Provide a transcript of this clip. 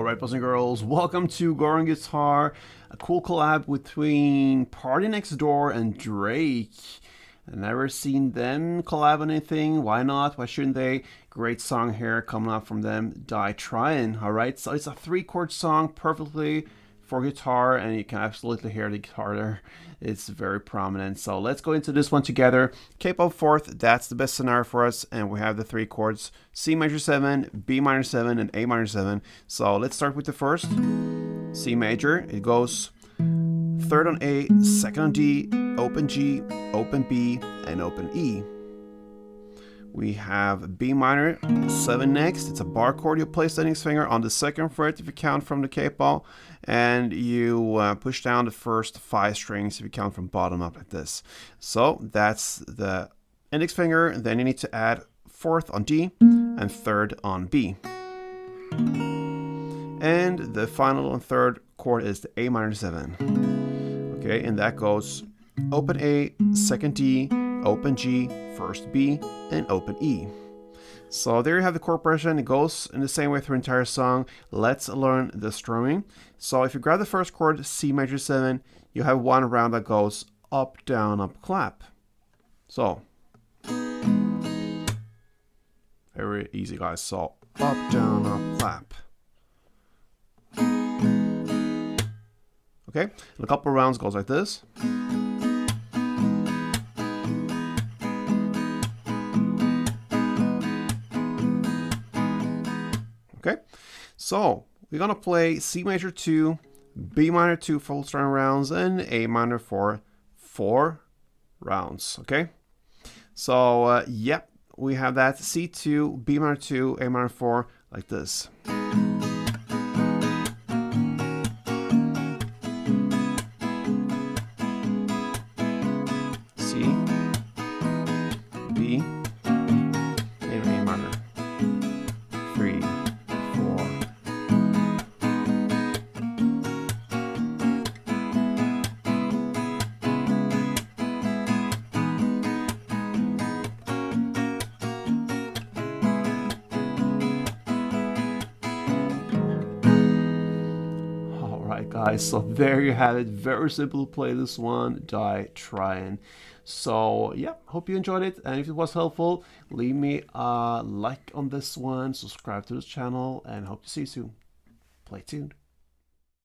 Alright, boys and girls, welcome to Goran Guitar, a cool collab between PartyNextDoor and Drake. I've never seen them collab on anything. Why not? Why shouldn't they? Great song here coming out from them, Die Trying. Alright, so it's a 3-chord song, perfectly for guitar, and you can absolutely hear the guitar there. It's very prominent. So let's go into this one together. K-pop fourth, that's the best scenario for us, and we have the 3 chords: C major 7, B minor 7, and A minor 7. So let's start with the first, C major. It goes 3rd on A, 2nd on D, open G, open B, and open E. We have B minor 7 next. It's a bar chord. You place the index finger on the 2nd fret if you count from the K-ball, and you push down the first 5 strings if you count from bottom up like this. So that's the index finger. Then you need to add 4th on D and 3rd on B. And the final and 3rd chord is the A minor 7. Okay, and that goes open A, 2nd D, open G, 1st B, and open E. So there you have the chord progression. It goes in the same way through the entire song. Let's learn the strumming. So if you grab the first chord, C major 7, you have one round that goes up, down, up, clap. So very easy, guys. So up, down, up, clap. Okay, and a couple of rounds goes like this. Okay, so we're gonna play C major 2, B minor 2 full string rounds, and A minor for 4 rounds. Okay, so yep, we have that C2, B minor 2, A minor 4 like this. C, B, and A minor. 3, 4. Alright guys, so there you have it. Very simple to play this one, Die Trying. So yeah, hope you enjoyed it, and if it was helpful, leave me a like on this one, subscribe to this channel, and hope to see you soon. Play tuned.